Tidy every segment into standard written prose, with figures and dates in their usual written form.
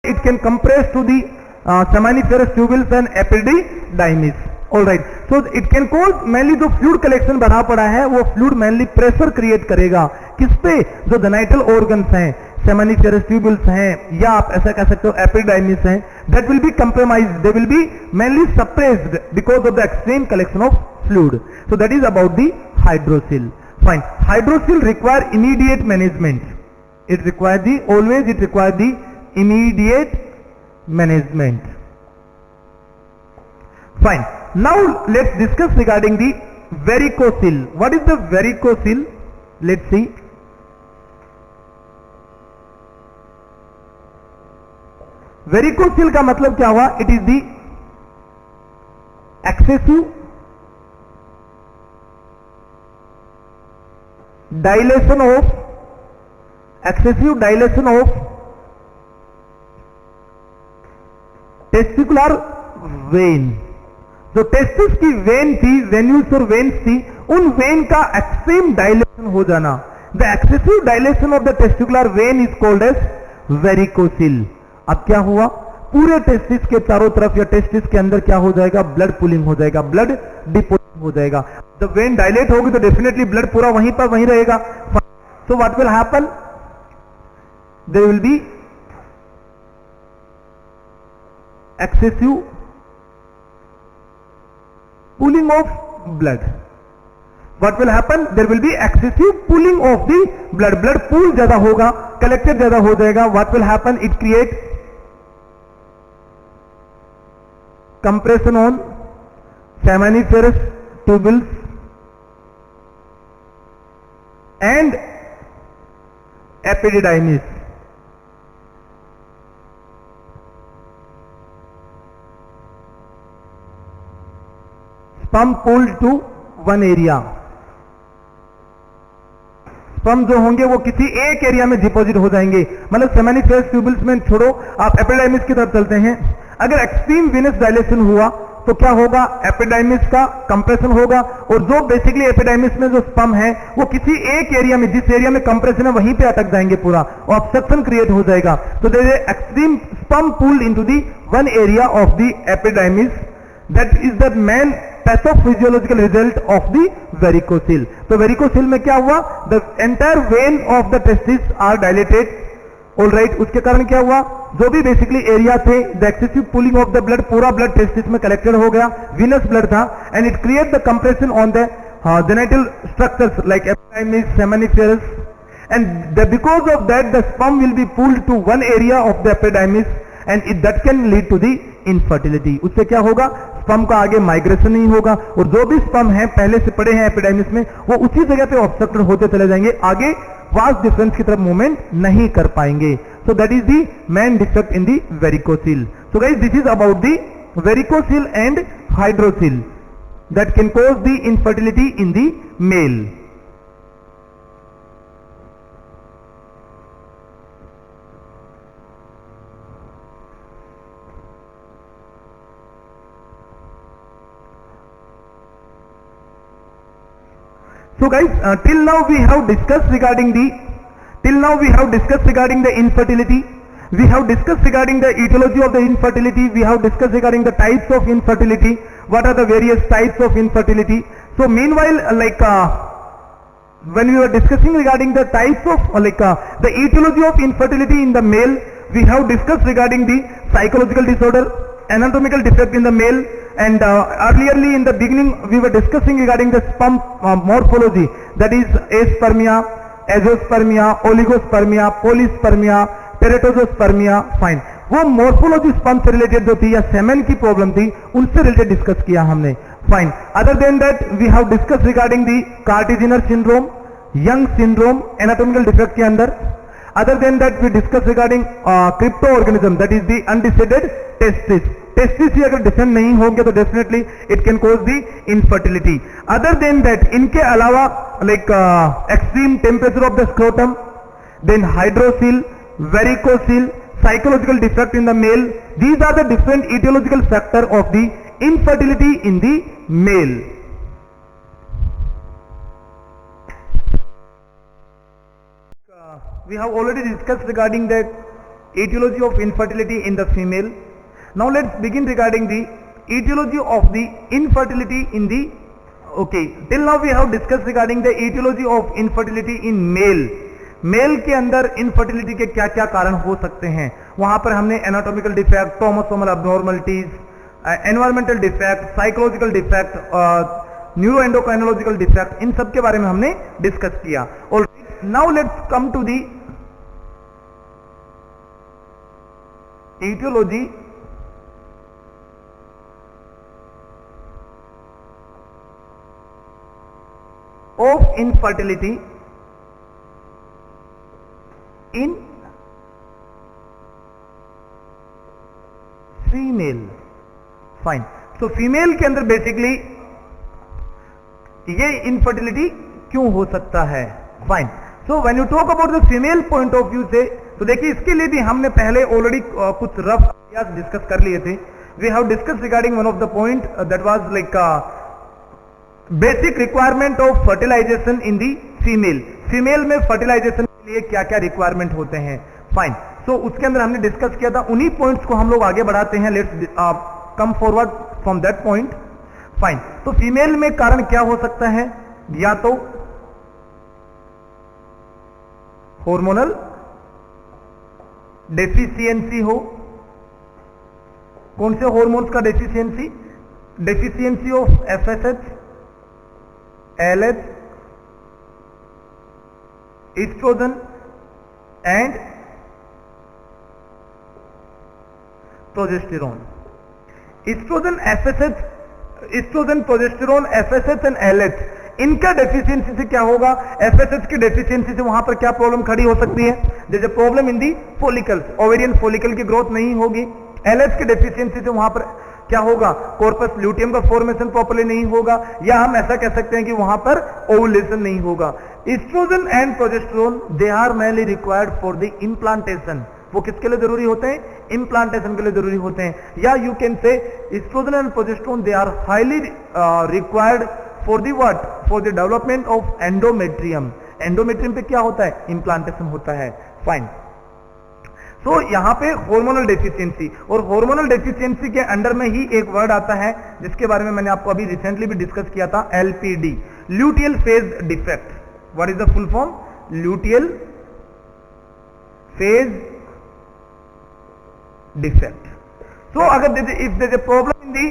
it can compress to the seminiferous tubules and epididymis. All right. So it can cause mainly जो fluid collection बढ़ा पड़ा है वो fluid mainly pressure create करेगा किस पे, जो जेनाइटल ऑर्गन्स हैं, seminiferous tubules हैं, या आप ऐसा कह सकते हो epididymis हैं, that will be compromised, they will be mainly suppressed because of the extreme collection of fluid. So that is about the hydrocele. Fine. Hydrocele require immediate management. It requires the immediate management. Fine. Now let's discuss regarding the varicocele. What is the varicocele? Let's see. Varicocele का मतलब क्या हुआ? It is the excessive dilation of testicular vein. जो testis की vein थी, venules और veins थी, उन वेन का एक्सट्रीम डायलेशन हो जाना. The excessive dilation of the testicular vein is called as varicocele. अब क्या हुआ, पूरे टेस्टिस के चारों तरफ या टेस्टिस के अंदर क्या हो जाएगा, ब्लड पुलिंग हो जाएगा, ब्लड डिपोजिट हो जाएगा. जब वेन डायलेट होगी तो डेफिनेटली ब्लड पूरा वहीं पर वहीं रहेगा. So what will happen, there will be excessive pooling of blood. What will happen, there will be excessive pooling of the blood. Blood pool ज्यादा होगा, collected ज्यादा हो जाएगा. What will happen, it create compression on seminiferous tubules and epididymis. Sperm pulled to one area. Sperm जो होंगे वो किसी एक एरिया में डिपॉजिट हो जाएंगे. मतलब सेमिनिफेरस ट्यूबल्स में छोड़ो, आप एपिडाइमिस की तरफ चलते हैं. अगर एक्सट्रीम वेनस डायलेशन हुआ तो क्या होगा, एपिडाइमिस का कंप्रेशन होगा, और जो बेसिकली एपिडाइमिस में जो स्पर्म है वो किसी एक एरिया में, जिस एरिया में कंप्रेशन है वहीं पे अटक जाएंगे पूरा, और ऑब्स्ट्रक्शन क्रिएट हो जाएगा. तो there is extreme sperm pulled into the one area of the epididymis. That is the main pathophysiological result of the varicocele. तो वेरिकोसिल में क्या हुआ, the entire vein of the testis are dilated. All right. उसके कारण क्या हुआ, जो भी बेसिकली एरिया थे, the excessive pulling of the blood, पूरा ब्लड टेस्टिस में कलेक्टेड हो गया, विनस ब्लड था, and it create the compression on the genital structures like epididymis, seminiferous, and because of that the sperm will be pulled to one area of the epididymis and that can lead to the infertility. उससे क्या होगा, sperm का आगे migration नहीं होगा, और जो भी स्पर्म है पहले से पड़े हैं एपिडाइमिस में वो उसी जगह पे ऑब्स्ट्रक्टेड होते चले जाएंगे, आगे वास्ट डिफरेंस की तरफ मूवमेंट नहीं कर पाएंगे. So that is the main defect in the varicocele. So guys, this is about the varicocele and hydrocele that can cause the infertility in the male. So guys, till now we have discussed regarding the infertility. We have discussed regarding the etiology of the infertility. We have discussed regarding the types of infertility. What are the various types of infertility? So meanwhile, when we were discussing regarding the types of the etiology of infertility in the male, we have discussed regarding the psychological disorder, anatomical defect in the male, and earlierly in the beginning we were discussing regarding the sperm morphology, that is aspermia, azoospermia, oligospermia, polyspermia, teratozospermia. Fine, वो morphology sperm से related जो थी या semen की problem थी उनसे related discuss किया हमने. Fine. Other than that we have discuss regarding the Kartagener syndrome, Young syndrome anatomical defect के अंदर. Other than that we discuss regarding cryptorchidism, that is the undescended testis. Testis ही अगर descend नहीं होंगे तो definitely it can cause the infertility. Other than that इनके अलावा extreme temperature of the scrotum, then hydrocele, varicocele, psychological defect in the male. These are the different etiological factor of the infertility in the male. We have already discussed regarding that etiology of infertility in the female. Now let's begin regarding the etiology of the infertility in the, okay, till now we have discussed regarding the etiology of infertility in male. Male के अंदर infertility के क्या क्या कारण हो सकते हैं, वहां पर हमने anatomical defect, chromosomal abnormalities, environmental defect, psychological defect, neuroendocrinological defect, इन सब के बारे में हमने डिस्कस किया. Alright, now let's come to the etiology of infertility in female. Fine. So female के अंदर बेसिकली ये इनफर्टिलिटी क्यों हो सकता है. Fine. So when you talk about the female point of view से, तो देखिए इसके लिए भी हमने पहले ऑलरेडी कुछ रफ आइडियाज डिस्कस कर लिए थे. We have discuss regarding one of the point that was like basic requirement of fertilisation in the female. Female में फर्टिलाइजेशन के लिए क्या क्या रिक्वायरमेंट होते हैं. फाइन. सो उसके अंदर हमने डिस्कस किया था, उन्हीं पॉइंट्स को हम लोग आगे बढ़ाते हैं. Let's come forward from that point. Fine. तो फीमेल में कारण क्या हो सकता है, या तो हार्मोनल डेफिशिएंसी हो. कौन से हार्मोन्स का deficiency? Deficiency of FSH, LH, oestrogen and progesterone. Oestrogen, FSH, oestrogen, progesterone, FSH and LH, इनका डेफिशिएंसी से क्या होगा? एफएसएच की डेफिशिएंसी से वहां पर क्या प्रॉब्लम खड़ी हो सकती है? जैसे problem in the follicles, ovarian follicle की ग्रोथ नहीं होगी. एलएच की डेफिशिएंसी से वहां पर क्या होगा? कॉर्पस ल्यूटियम का फॉर्मेशन प्रॉपर्ली नहीं होगा, या हम ऐसा कह सकते हैं कि वहां पर ओवुलेशन नहीं होगा. Oestrogen and progesterone they are mainly required for the implantation. वो किसके लिए जरूरी होते हैं? इम्प्लांटेशन के लिए जरूरी होते हैं. या you can say oestrogen and progesterone they are highly required for the what? For the development of endometrium. Endometrium पे क्या होता है? इम्प्लांटेशन होता है. फाइन. तो यहां पे हार्मोनल डेफिशिएंसी, और हार्मोनल डेफिशिएंसी के अंडर में ही एक वर्ड आता है जिसके बारे में मैंने आपको अभी रिसेंटली भी डिस्कस किया था, LPD, luteal phase defect. What is the full form? Luteal phase defect. So अगर if there is a problem in the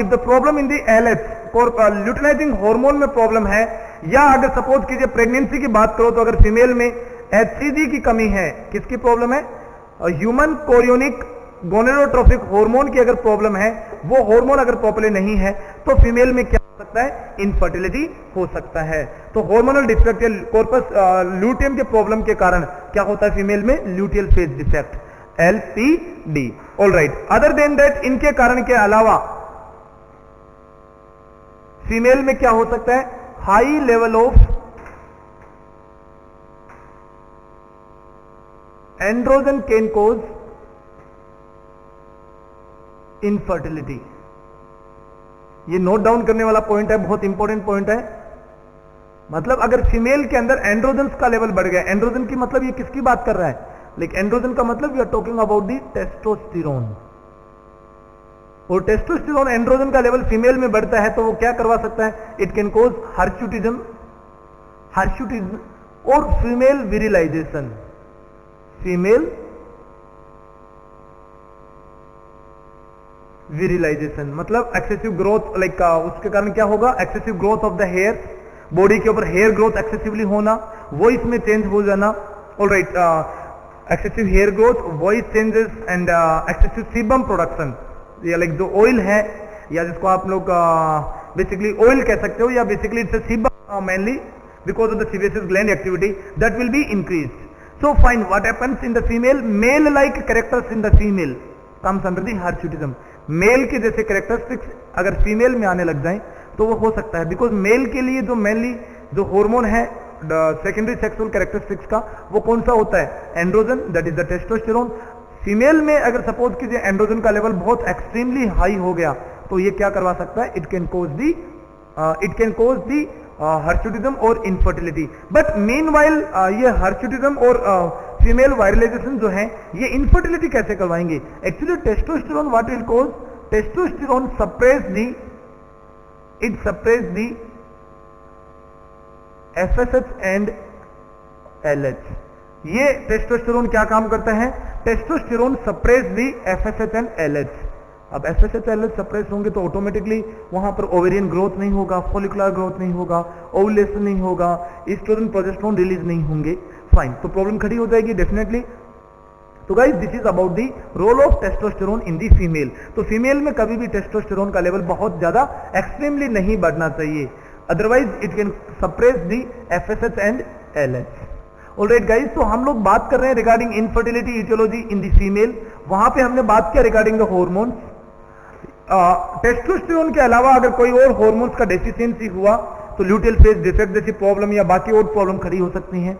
if the problem in the LH, luteinising hormone में प्रॉब्लम है, या अगर suppose कीजिए pregnancy की बात करो तो अगर फीमेल में एचसीजी की कमी है, किसकी प्रॉब्लम है? ह्यूमन कोरियोनिक गोनेडोट्रोफिक हार्मोन की अगर प्रॉब्लम है, वो हार्मोन अगर प्रॉपर्ली नहीं है, तो फीमेल में क्या हो सकता है? इनफर्टिलिटी हो सकता है. तो हार्मोनल डिफेक्ट या कॉर्पस ल्यूटियम के प्रॉब्लम के कारण क्या होता है फीमेल में? Luteal phase defect, LPD. Alright. Other than that, इनके कारण के अलावा फीमेल में क्या हो सकता है? High level of androgen can cause infertility. ये नोट डाउन करने वाला पॉइंट है, बहुत इंपॉर्टेंट पॉइंट है. मतलब अगर फीमेल के अंदर एंड्रोजन का लेवल बढ़ गया, एंड्रोजन की मतलब ये किसकी बात कर रहा है? लेकिन एंड्रोजन का मतलब we are talking about the testosterone. और टेस्टोस्टेरोन एंड्रोजन का लेवल फीमेल में बढ़ता है तो वो क्या करवा सकता है? इट कैन कॉज हर्सुटिज्म और फीमेल विरिलाइजेशन. फीमेल विरिलाइजेशन मतलब एक्सेसिव ग्रोथ, लाइक उसके कारण क्या होगा? Excessive growth of the hair, body के ऊपर हेयर ग्रोथ एक्सेसिवली होना, वॉइस में चेंज हो जाना. Alright. Excessive hair growth, voice changes and excessive sebum production. या लाइक जो ऑयल है, या जिसको आप लोग बेसिकली ऑयल कह सकते हो, या basically it's a sebum mainly because of the sebaceous gland activity that will be increased. So fine, what happens in the female? Male-like characters in the female comes under the hirsutism. Male के जैसे characteristics अगर female में आने लग जाएं तो वो हो सकता है, बिकॉज मेल के लिए जो मेनली जो हार्मोन है सेकेंडरी सेक्सुअल कैरेक्टरिस्टिक्स का, वो कौन सा होता है? Androgen, that is the testosterone. Female में अगर सपोज कीजिए एंड्रोजन का लेवल बहुत एक्सट्रीमली हाई हो गया तो ये क्या करवा सकता है? इट कैन कॉज दी हर्सुटिज्म और इनफर्टिलिटी। बट मीनवाइल ये हर्सुटिज्म और फीमेल वायरलाइजेशन जो है ये इनफर्टिलिटी कैसे करवाएंगे? Actually testosterone what will cause? Testosterone suppress the FSH and LH। ये टेस्टोस्टेरोन क्या काम करता है? Testosterone suppress the FSH and LH। अब FSH LH सप्रेस होंगे तो ऑटोमेटिकली वहां पर ओवेरियन ग्रोथ नहीं होगा, फॉलिकुलर ग्रोथ नहीं होगा, ओवुलेशन नहीं होगा, एस्ट्रोजन प्रोजेस्टेरोन रिलीज नहीं होंगे। फाइन, तो प्रॉब्लम खड़ी हो जाएगी डेफिनेटली। तो guys this is about the role of testosterone in the female. तो फीमेल में कभी भी टेस्टोस्टेरोन का लेवल बहुत ज्यादा एक्सट्रीमली नहीं बढ़ना चाहिए, otherwise it can suppress the FSH and LH। Alright guys, तो हम लोग बात कर रहे हैं regarding infertility etiology in the female. वहां पे हमने बात किया रिगार्डिंग द हॉर्मोन्स। टेस्टोस्टेरोन के अलावा अगर कोई और हॉर्मोन्स का डेफिशिएंसी हुआ तो ल्यूटियल फेज डिफेक्ट जैसी प्रॉब्लम या बाकी और प्रॉब्लम खड़ी हो सकती हैं,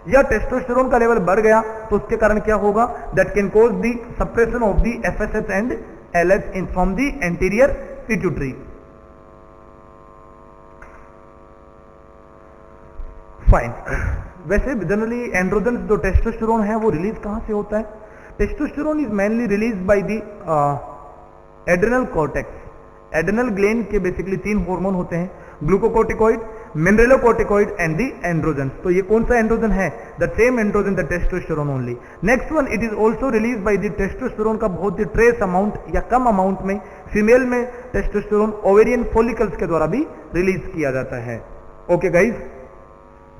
या टेस्टोस्टेरोन का लेवल बढ़ गया तो उसके कारण क्या होगा? That can cause the suppression of the FSH and LH in from the anterior pituitary. Fine, वैसे जनरली एंड्रोजन जो टेस्टोस्टेरोन है वो रिलीज कहां से होता है? Testosterone is mainly release by the adrenal cortex. Adrenal gland के बेसिकली 3 हार्मोन होते हैं, ग्लूकोकोर्टिकॉइड, मिनरलोकोर्टिकॉइड एंड द एंड्रोजन। तो ये कौन सा एंड्रोजन है? The same androgen, the testosterone only. Next one, it is also release by the testosterone का बहुत ही ट्रेस अमाउंट या कम अमाउंट में फीमेल में टेस्टोस्टेरोन ओवेरियन फॉलिकल्स के द्वारा भी रिलीज किया जाता है। Okay guys,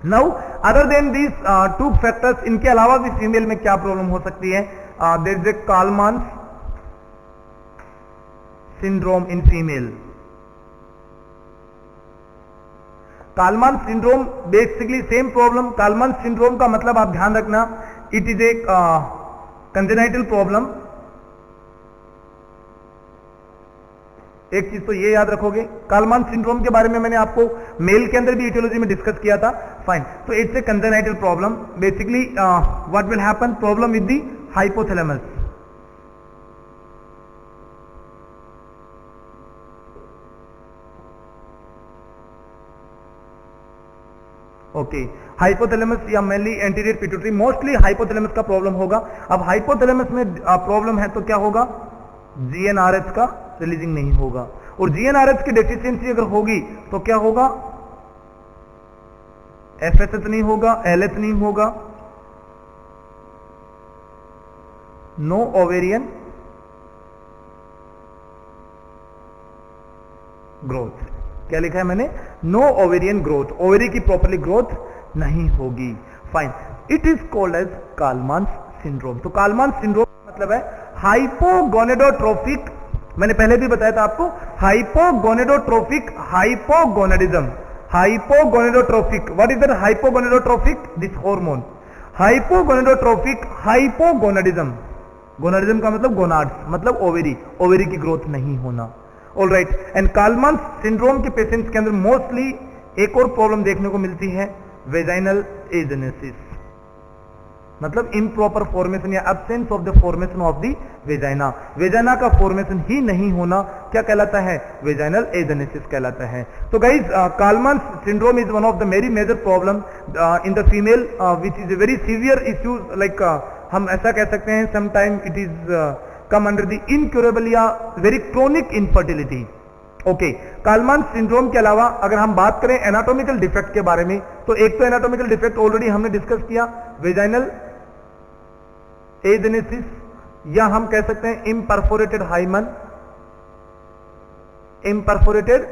now other than these 2 factors, इनके अलावा भी फीमेल में क्या प्रॉब्लम हो सकती है? There is a Kallmann's syndrome in female. Kallmann syndrome basically same problem. Kallmann syndrome का मतलब आप ध्यान रखना, it is a congenital problem. एक चीज तो ये याद रखोगे, कालमान सिंड्रोम के बारे में मैंने आपको मेल के अंदर भी इटियोलॉजी में डिस्कस किया था। फाइन, तो it's a congenital problem. Basically what will happen? Problem with the hypothalamus. Okay, hypothalamus या mainly anterior pituitary, mostly hypothalamus का प्रॉब्लम होगा। अब हाइपोथैलेमस में प्रॉब्लम है तो क्या होगा? GnRH का रिलीजिंग नहीं होगा, और GnRH की डेफिशिएंसी अगर होगी तो क्या होगा? FSH नहीं होगा, LH नहीं होगा, नो ओवेरियन ग्रोथ। क्या लिखा है मैंने? नो ओवेरियन ग्रोथ, ओवेरी की प्रॉपरली ग्रोथ नहीं होगी। Fine, it is called as Kallmann's syndrome. तो कालमांस सिंड्रोम मतलब है हाइपोगोनेडोट्रोफिक, मैंने पहले भी बताया था आपको, hypogonadotropic hypogonadism. Hypogonadotropic, what is that hypogonadotropic? This hormone. Hypogonadotropic hypogonadism, gonadism का मतलब गोनाड्स, मतलब ओवेरी, ओवेरी की ग्रोथ नहीं होना। ऑलराइट, एंड कालमान सिंड्रोम के पेशेंट्स के अंदर मोस्टली एक और प्रॉब्लम देखने को मिलती है, वेजाइनल एजेनेसिस, मतलब इम्प्रॉपर फॉर्मेशन या absence of the formation of the vagina. Vagina का फॉर्मेशन ही नहीं होना क्या कहलाता है? वेजाइनल एजेनेसिस कहलाता है। तो guys, Kallmann syndrome is one of the very major problem in the female which is a very severe issues, like हम ऐसा कह सकते हैं sometime it is come under the incurable या very chronic infertility. Okay, Kallmann syndrome के अलावा अगर हम बात करें एनाटॉमिकल डिफेक्ट के बारे में, तो एक तो एनाटॉमिकल डिफेक्ट ऑलरेडी हमने डिस्कस किया, वेजाइनल एजेनेसिस, या हम कह सकते हैं इम्परफोरेटेड हाइमन, इम्परफोरेटेड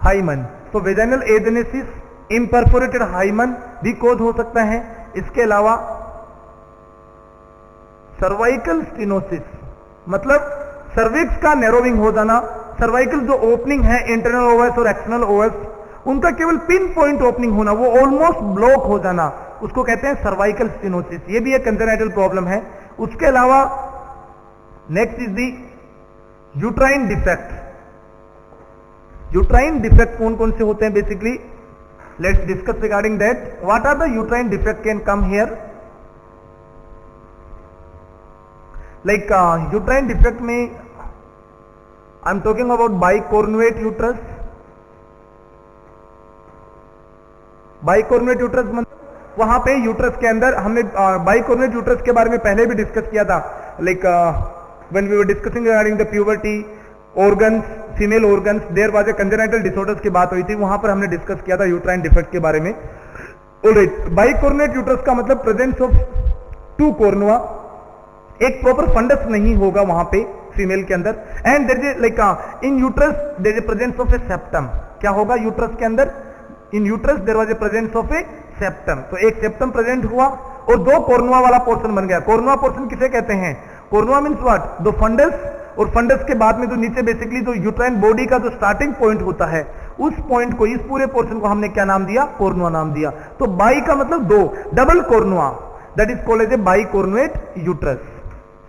हाइमन। तो वेजाइनल एजेनेसिस, इम्परफोरेटेड हाइमन भी कोज हो सकता है। इसके अलावा सर्वाइकल स्टेनोसिस, मतलब सर्विक्स का नैरोविंग हो जाना, सर्वाइकल जो ओपनिंग है इंटरनल ओवस और एक्सटर्नल ओवस, उनका केवल पिन पॉइंट ओपनिंग होना, वो ऑलमोस्ट ब्लॉक हो जाना, उसको कहते हैं सर्वाइकल स्टेनोसिस। ये भी एक कंजेनाइटल प्रॉब्लम है। उसके अलावा next is the uterine defect. Uterine defect कौन कौन से होते हैं? Basically let's discuss regarding that. What are the uterine defect can come here? Like uterine defect में I am talking about bicornuate uterus. Bicornuate uterus मतलब वहां पे uterus के अंदर हमने बाइकोर्नुएट यूट्रस के बारे में पहले भी डिस्कस किया था, like when we were discussing regarding the puberty organs, female organs, there was a congenital disorders की बात हुई थी, वहां पर हमने डिस्कस किया था यूट्राइन डिफेक्ट के बारे में. ऑलराइट, बाइकोर्नुएट यूट्रस का मतलब प्रेजेंस ऑफ टू कोर्नुआ, एक प्रॉपर फंडस नहीं होगा वहां पे फीमेल के अंदर, and there is like in uterus there is presence of a septum. क्या होगा यूट्रस के अंदर? In uterus there was a presence of a septum. तो एक सेप्टम प्रेजेंट हुआ और दो कोर्नुआ वाला पोर्शन बन गया. कोर्नुआ पोर्शन किसे कहते हैं? कोर्नुआ मीन्स व्हाट? दो फंडस, और फंडस के बाद में जो नीचे बेसिकली जो यूट्राइन बॉडी का जो स्टार्टिंग पॉइंट होता है, उस पॉइंट को, इस पूरे पोर्शन को हमने क्या नाम दिया? कोर्नुआ नाम दिया. तो बाई का मतलब दो, double cornua, that is called as a bicornuate uterus.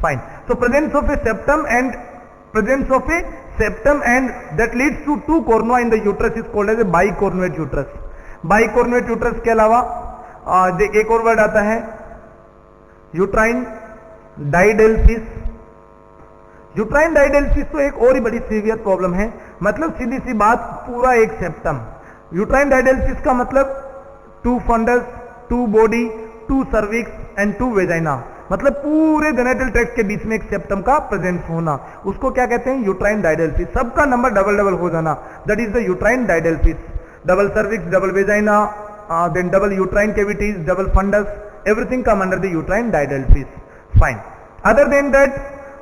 Fine. So presence of a septum and presence of a septum and that leads to two cornua in the uterus is called as a bicornuate uterus. Bicornuate uterus के अलावा एक और word आता है uterine didelphys. Uterine didelphys तो एक और ही बड़ी सीवियर प्रॉब्लम है. मतलब सीधी सी बात, पूरा एक सेप्टम. यूट्राइन डाइडेल्फिस का मतलब two fundus, two body, two cervix and two vagina, मतलब पूरे जेनिटल ट्रैक्ट के बीच में एक सेप्टम का प्रेजेंस होना, उसको क्या कहते हैं? Uterine didelphys. सबका नंबर डबल डबल हो जाना, that is the uterine didelphys. Double cervix, double vagina, then double uterine cavities, double fundus, everything come under the uterine didelphys. Fine. Other than that,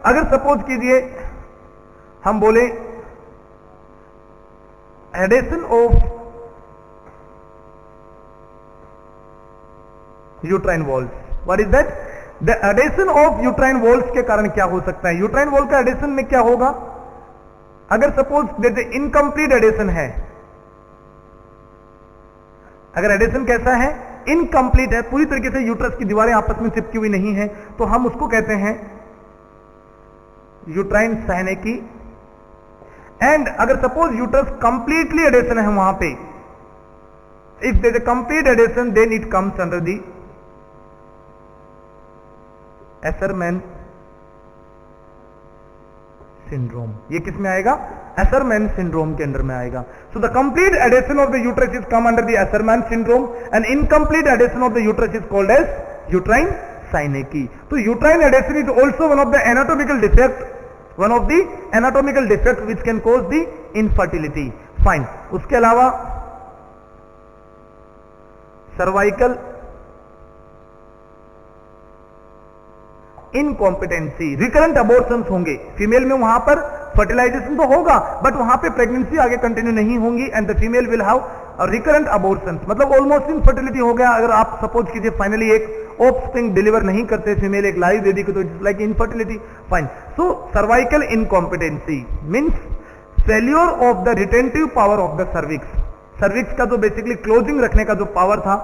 अगर suppose कीजिए हम बोले adhesion of uterine walls, what is that? The adhesion of uterine walls के कारण क्या हो सकता है? यूट्राइन वॉल का एडेशन में क्या होगा? अगर सपोज जैसे इनकम्प्लीट एडेशन है, अगर एडेशन कैसा है? इनकम्प्लीट है, पूरी तरीके से यूट्रस की दीवारें आपस में चिपकी हुई नहीं है, तो हम उसको कहते हैं यूट्राइन साइनेकी. एंड अगर सपोज यूट्रस कंप्लीटली एडेशन है वहां पे, if there is a complete adhesion then it comes under the Asherman syndrome. ये किस में आएगा? एसरमैन सिंड्रोम के अंडर में आएगा. So the complete adhesion of the uterus is come under the Asherman syndrome and incomplete adhesion of the uterus is called as uterine synechiae. तो uterine adhesion is also one of the anatomical defect, one of the anatomical defect which can cause the infertility. Fine. उसके अलावा cervical incompetency, recurrent abortions होंगे female में, वहां पर fertilisation तो होगा but वहां पे प्रेगनेंसी आगे कंटिन्यू नहीं होंगी and the female will have recurrent abortions, मतलब ऑलमोस्ट इनफर्टिलिटी हो गया. अगर आप सपोज कीजिए फाइनली एक ऑफस्प्रिंग डिलीवर नहीं करते फीमेल, एक लाइव बेबी को, तो it's like infertility. Fine. So cervical incompetency means failure of the retentive power of the cervix. Cervix का जो बेसिकली क्लोजिंग रखने का जो पावर था,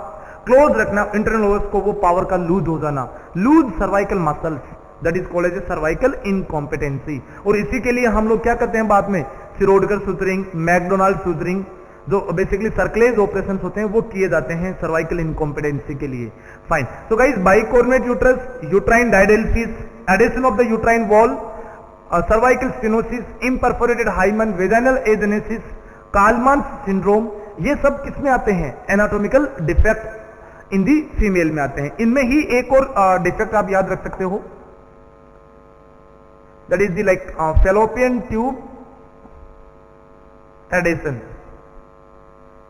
क्लोज रखना इंटरनल ओवर्स को, वो पावर का लूज हो जाना, loose cervical muscles, that is called as a cervical incompetency. और इसी के लिए हम लोग क्या करते हैं बाद में? शिरोडकर सुतरिंग, मैकडोनाल्ड सुतरिंग, जो बेसिकली सर्कलेज ऑपरेशन होते हैं वो किए जाते हैं सर्वाइकल इनकॉम्पिटेंसी के लिए. Fine. So guys, bicornuate uterus, uterine didelphys, adhesion of the uterine wall, cervical stenosis, imperforated hymen, vaginal agenesis, Kallmann's syndrome, ये सब किस में आते हैं? Anatomical defect in the female में आते हैं. इनमें ही एक और डिफेक्ट आप याद रख सकते हो, that is the like fallopian tube adhesion,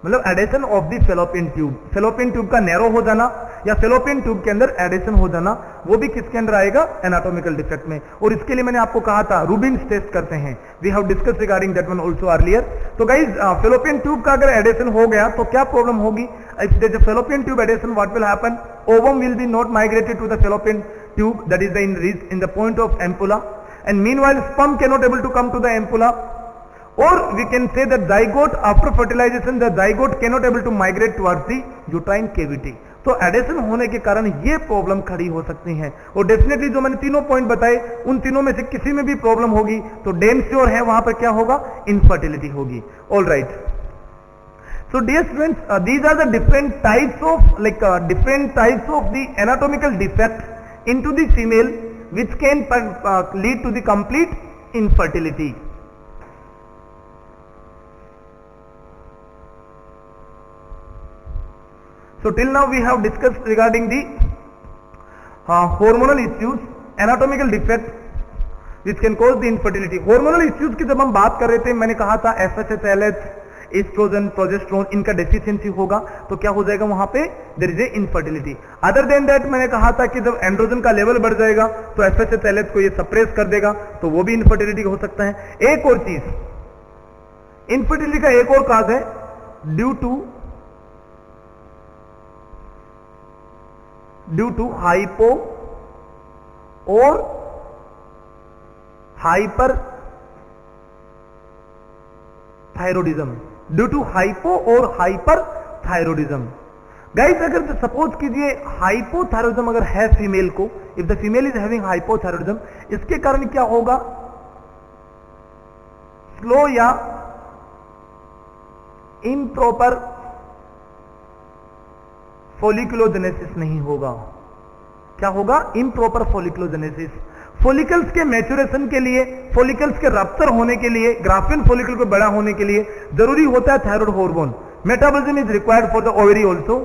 मतलब adhesion of the fallopian tube. Fallopian tube का नैरो हो जाना या फेलोपियन ट्यूब के अंदर एडेशन हो जाना, वो भी किसके अंदर आएगा? एनाटॉमिकल डिफेक्ट में. और इसके लिए मैंने आपको कहा था रूबिन्स टेस्ट करते हैं, we have discuss regarding that one also earlier. तो गाइस, फेलोपियन ट्यूब का अगर एडेशन हो गया तो क्या प्रॉब्लम होगी? If there is a fallopian tube adhesion, what will happen? Ovum will be not migrated to the fallopian tube, that is in the point of ampulla, and meanwhile sperm cannot able to come to the ampulla. Or we can say that zygote, after fertilization, the zygote cannot able to migrate towards the uterine cavity. तो adhesion होने के कारण ये problem खड़ी हो सकती है. और डेफिनेटली जो मैंने तीनों पॉइंट बताए, उन तीनों में से किसी में भी प्रॉब्लम होगी तो डैम श्योर है वहां पर क्या होगा? इनफर्टिलिटी होगी. All right. So dear students, these are the different types of different types of the anatomical defect into the female which can lead to the complete infertility. So till now we have discussed regarding the hormonal issues, anatomical defect which can cause the infertility. Hormonal issues की जब हम बात कर रहे थे, मैंने कहा था FSH, एस्ट्रोजन, प्रोजेस्टेरोन, इनका डेफिशिएंसी होगा तो क्या हो जाएगा, वहां पे there is a infertility. Other than that मैंने कहा था कि जब एंड्रोजन का लेवल बढ़ जाएगा तो FSH को ये सप्रेस कर देगा, तो वो भी इनफर्टिलिटी हो सकता है. एक और चीज, इनफर्टिलिटी का एक और काज है ड्यू टू हाइपो और hyper thyroidism. Due to hypo और हाइपर थायरोडिज्म. गाइस अगर सपोज कीजिए हाइपोथायरोडिज्म अगर है फीमेल को, if the female is having hypothyroidism, इसके कारण क्या होगा, स्लो या इम्प्रॉपर फॉलिकुलोजेनेसिस नहीं होगा. क्या होगा, इम्प्रॉपर फॉलिकुलोजेनेसिस. फॉलिकल्स के मैच्योरेशन के लिए, फॉलिकल्स के रप्चर होने के लिए, ग्राफिन फॉलिकल को बड़ा होने के लिए जरूरी होता है thyroid hormone. Metabolism is required for the ovary also.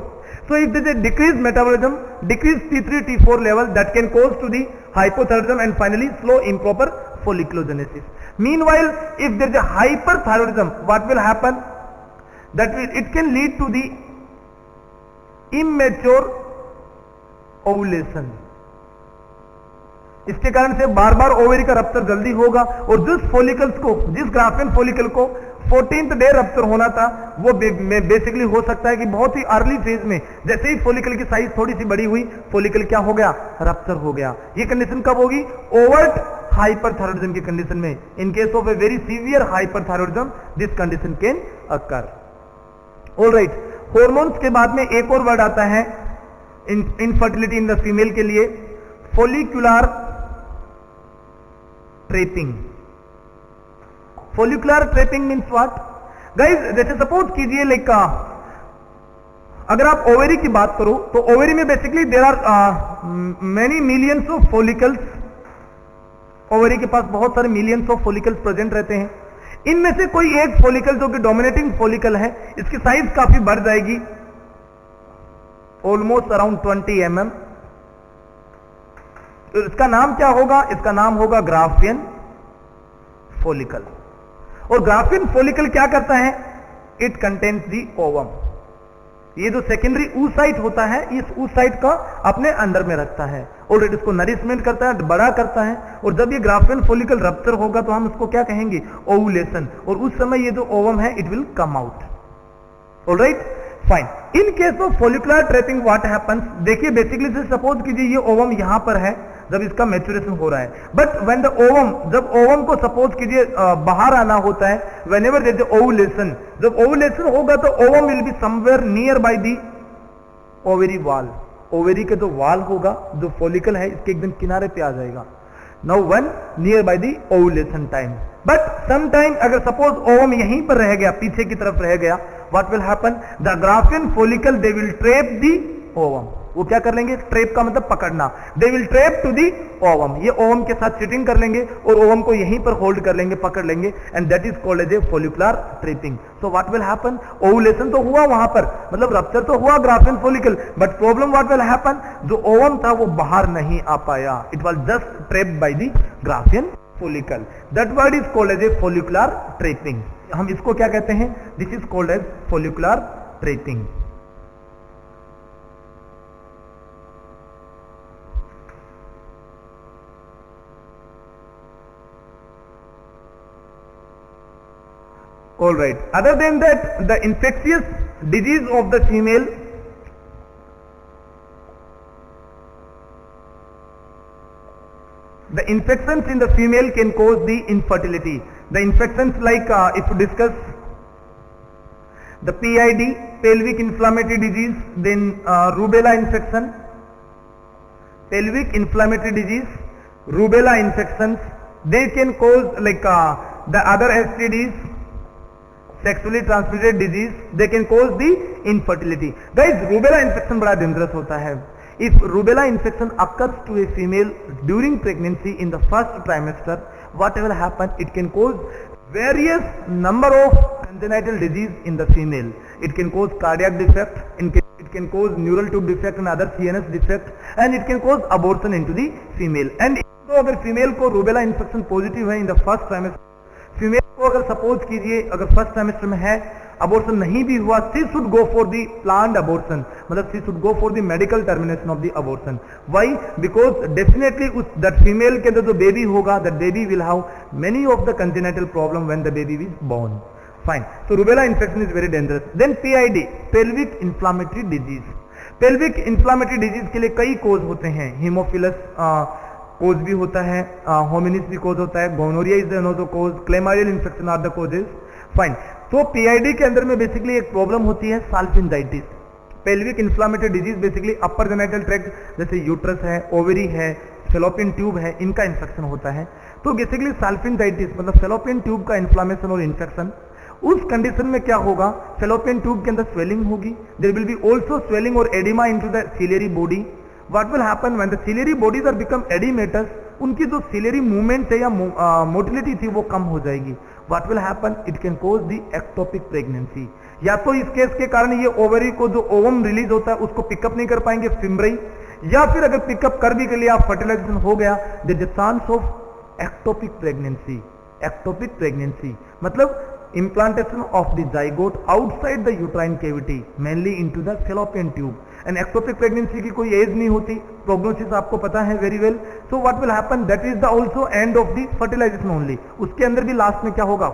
So if there is decrease metabolism, decrease T3 T4 level, that can cause to the hypothyroidism and finally slow improper folliculogenesis. Meanwhile if there is a hyperthyroidism, what will happen, that it can lead to the immature ovulation. इसके कारण से बार बार ovary का rupture जल्दी होगा और जिस follicles को, जिस ग्राफिन फॉलिकल को 14th डे रप्चर होना था, वो बेसिकली हो सकता है कि बहुत ही अर्ली फेज में जैसे ही फॉलिकल की साइज थोड़ी सी बड़ी हुई, फॉलिकल क्या हो गया, रप्चर हो गया. ये कंडीशन कब होगी, ओवर्ट हाइपरथायराइडिज्म की कंडीशन में. In case of A very severe hyperthyroidism this condition can occur. Alright, hormones के बाद में एक और वर्ड आता है इनफर्टिलिटी इन द फीमेल के लिए, follicular trapping. Follicular trapping means what guys, जैसे सपोज कीजिए लाइक अगर आप ओवेरी की बात करो तो ओवेरी में basically there are many millions of follicles. Ovary के पास बहुत सारे मिलियंस ऑफ फॉलिकल्स प्रेजेंट रहते हैं. इनमें से कोई एक फॉलिकल जो कि डोमिनेटिंग फॉलिकल है, इसकी साइज काफी बढ़ जाएगी, ऑलमोस्ट अराउंड 20 mm. तो इसका नाम क्या होगा, इसका नाम होगा ग्राफियन फॉलिकल. और ग्राफियन फॉलिकल क्या करता है, इट कंटेन्स दी ओवम. ये जो सेकेंडरी oocyte होता है, इस oocyte का अपने अंदर में रखता है, ऑलरेडी इसको नरिशमेंट करता है, बड़ा करता है. और जब ये ग्राफियन फॉलिकल रप्चर होगा तो हम इसको क्या कहेंगे, ओवुलेशन. और उस समय ये जो ओवम है it will come out. Alright, fine. In case of follicular trapping what happens, देखिए बेसिकली से सपोज कीजिए ये ओवम यहां पर है जब इसका मैच्योरेशन हो रहा है, बट व्हेन द ओवम, जब ओवम को सपोज कीजिए बाहर आना होता है, व्हेनेवर देयर इज ओवुलेशन, जब ओवुलेशन होगा तो ovum will be somewhere near by the ovary wall. Ovary के जो वॉल होगा, जो फॉलिकल है, इसके एकदम किनारे पे आ जाएगा. Now when near by the ovulation time, but some time अगर सपोज ओवम यहीं पर रह गया, पीछे की तरफ रह गया, what will happen, the Graafian follicle they will trap the ovum. वो क्या कर लेंगे, ट्रैप का मतलब पकड़ना, they will trap to the ovum. ये ओवम के साथ चिटिंग कर लेंगे और ओवम को यहीं पर होल्ड कर लेंगे, पकड़ लेंगे, and that is called as a follicular trapping. So what will happen, ovulation तो हुआ वहां पर, मतलब रप्चर तो हुआ Graafian follicle, but problem what will happen, जो ओवम था वो बाहर नहीं आ पाया, it was just trapped by the Graafian follicle. That word is called as a follicular trapping. हम इसको क्या कहते हैं, this is called as follicular trapping. All right. Other than that, the infectious disease of the female, the infections in the female can cause the infertility. The infections like if you discuss the PID, pelvic inflammatory disease, then rubella infection, pelvic inflammatory disease, rubella infections, they can cause like the other STDs, sexually transmitted disease, they can cause the infertility. Guys, rubella infection बड़ा dangerous होता है. If rubella infection occurs to a female during pregnancy in the first trimester, what will happen? It can cause various number of congenital disease in the female. It can cause cardiac defect, it can cause neural tube defect and other CNS defect, and it can cause abortion into the female. And तो अगर female को rubella infection positive है in the first trimester, female को अगर suppose कीजिए अगर first trimester में है, अबॉर्शन नहीं भी हुआ, she should go for the planned abortion, मतलब she should go for the medical termination of the abortion. Why? Because definitely उस दैट फीमेल के अंदर जो बेबी होगा, that baby will have many of the congenital problem when the baby is born. Fine. So rubella infection is very dangerous. Then PID, pelvic inflammatory disease. Pelvic inflammatory disease के लिए कई कोज होते हैं. Haemophilus कोज भी होता है, hominis भी cause होता है, gonorrhoea is the cause, chlamydial infection are the causes. Fine. तो PID के अंदर में बेसिकली एक प्रॉब्लम होती है salpingitis. Pelvic inflammatory disease basically upper genital tract जैसे यूट्रस है, ओवरी है, फेलोपियन ट्यूब है, इनका इन्फेक्शन होता है. तो बेसिकली साल्फिंजाइटिस मतलब फेलोपियन ट्यूब का इन्फ्लामेशन और इन्फेक्शन, उस कंडीशन में क्या होगा, फेलोपियन ट्यूब के अंदर स्वेलिंग होगी, there will be also swelling और oedema into the ciliary body. What will happen when the ciliary bodies are become oedematous, उनकी जो सिलियरी मूवमेंट है या मोटिलिटी थी वो कम हो जाएगी. What will happen, it can cause the ectopic pregnancy. या तो इस केस के कारण ये ओवरी को जो ओवम रिलीज होता है उसको पिकअप नहीं कर पाएंगे फिम्ब्रई, या फिर अगर पिकअप कर भी के लिए फर्टिलाइजेशन हो गया, there is chance of ectopic pregnancy. Ectopic pregnancy मतलब implantation of the zygote outside the uterine cavity, mainly into the fallopian tube. And ectopic pregnancy की कोई एज नहीं होती, प्रोग्नोसिस आपको पता है very well. So what will happen, that is the also end of the fertilisation only. उसके अंदर भी लास्ट में क्या होगा,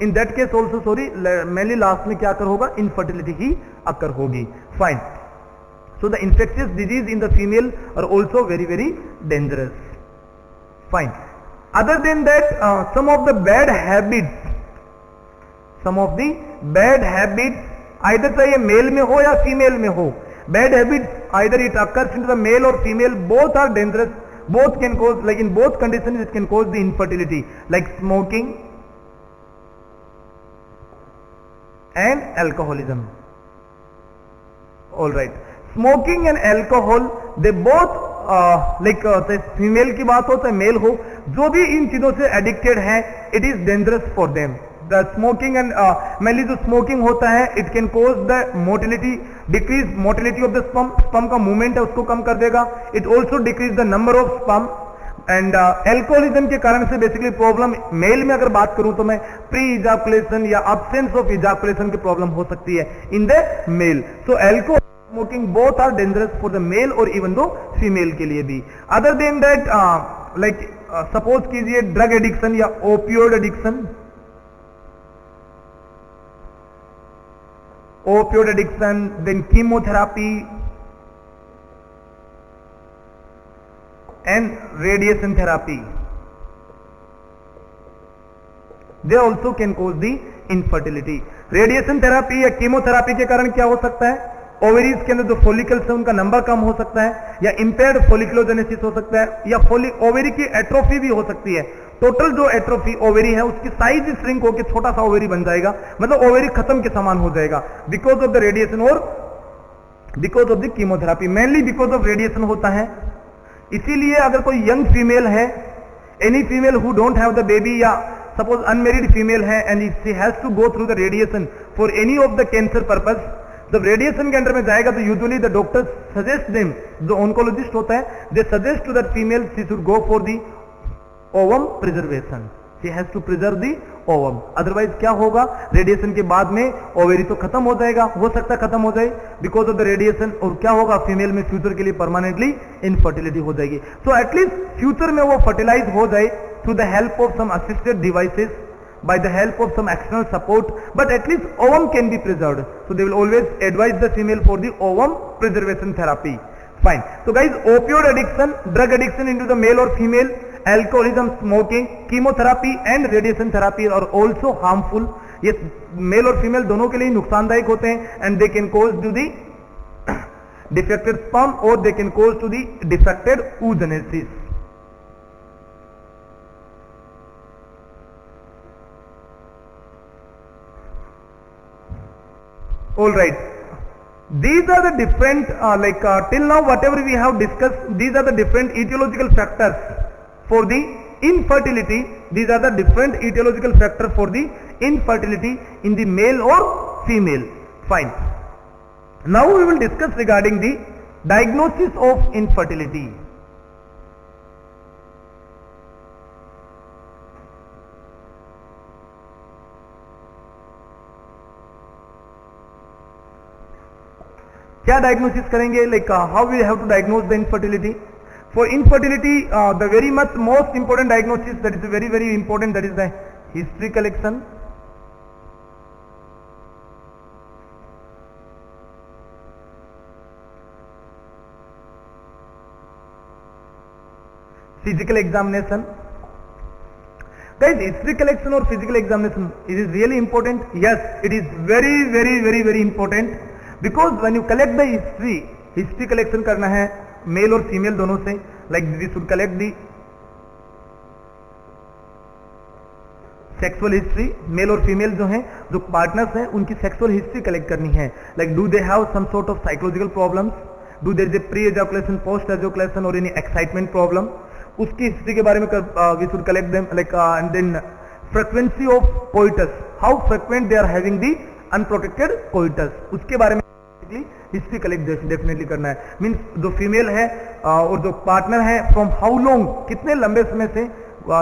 in that case also sorry mainly last में क्या अकर होगा, इनफर्टिलिटी ही अकर होगी. Fine. So the infectious disease in the female are also very very dangerous. Fine. Other than that, some of the bad habits, either चाहे mail में हो या female में हो, bad habits either it occurs into the male or female, both are dangerous, both can cause, like in both conditions it can cause the infertility, like smoking and alcoholism. All right, smoking and alcohol, they both female की बात हो चाहे mail हो, जो भी इन चीजों से addicted है, it is dangerous for them. The smoking and mainly जो स्मोकिंग होता है, it can cause the motility, decrease motility of the sperm, sperm का मूवमेंट है उसको कम कर देगा. It also decrease the number of sperm. And alcoholism के कारण से बेसिकली प्रॉब्लम मेल में अगर बात करूं तो मैं प्री इजाकुलेशन या अब्सेंस ऑफ इजाकुलेशन की प्रॉब्लम हो सकती है in the male. So alcohol, smoking both are dangerous for the male और इवन दो फीमेल के लिए भी. अदर देन दैट सपोज कीजिए ड्रग एडिक्शन या opioid addiction. Opioid addiction, then chemotherapy and radiation therapy, they also can cause the infertility. Radiation therapy या chemotherapy के कारण क्या हो सकता है, ओवरीज के अंदर जो फॉलिकल्स है उनका नंबर कम हो सकता है, या इंपेयर्ड फॉलिकुलोजेनेसिस हो सकता है, या ओवरी की एट्रोफी भी हो सकती है. टोटल जो एट्रोफी ओवरी है उसकी साइज श्रिंक होकर छोटा सा ओवरी बन जाएगा, मतलब ओवरी खत्म के समान हो जाएगा, बिकॉज ऑफ द रेडिएशन और because of the chemotherapy. Mainly because of radiation होता है. इसीलिए अगर कोई यंग फीमेल है, any female who don't have the baby, या सपोज अनमेरिड फीमेल है and if she has to go through the radiation for any of the cancer purpose, जब radiation के अंडर में जाएगा तो usually the doctor suggest them, जो oncologist होता है, they suggest to that female she should go for the ovum preservation. She has to preserve the ovum. Otherwise क्या होगा, रेडिएशन के बाद में ओवेरी तो खत्म हो जाएगा, हो सकता है खत्म हो जाए बिकॉज ऑफ द रेडिएशन, और क्या होगा, फीमेल में फ्यूचर के लिए परमानेंटली इनफर्टिलिटी हो जाएगी. सो एटलीस्ट फ्यूचर में वो फर्टिलाइज हो जाए through the help of some assisted devices, by the help of some external support, but at least ovum can be preserved. So they will always advise the female for the ovum preservation therapy. Fine. So guys, opioid addiction, drug addiction into the male or female, alcoholism, smoking, chemotherapy and radiation therapy are also harmful. ये mail और female दोनों के लिए नुकसानदायक होते हैं, and they can cause to the defected sperm or they can cause to the defected oogenesis. All right, these are the different till now whatever we have discussed, these are the different etiological factors for the infertility. These are the different etiological factors for the infertility in the male or female. Fine. Now we will discuss regarding the diagnosis of infertility. क्या diagnosis करेंगे, like how we have to diagnose the infertility. For infertility the very much most important diagnosis that is very very important, that is the history collection. Physical examination. Guys, history collection or physical examination, it is really important. Yes, it is very very very very important, because when you collect the history collection करना है mail और female दोनों से. like we should collect the sexual history. Male और female जो हैं, जो partners हैं, उनकी सेक्सुअल हिस्ट्री कलेक्ट करनी है. Like do they have some sort of psychological problems, do there is a pre ejaculation, post ejaculation और एनी एक्साइटमेंट प्रॉब्लम, उसकी हिस्ट्री के बारे में we should collect them. Like and then frequency of coitus, how frequent they are having the unprotected coitus, उसके बारे में history collect definitely करना है. मीन्स जो फीमेल है और जो पार्टनर है, फ्रॉम हाउ लॉन्ग, कितने लंबे समय से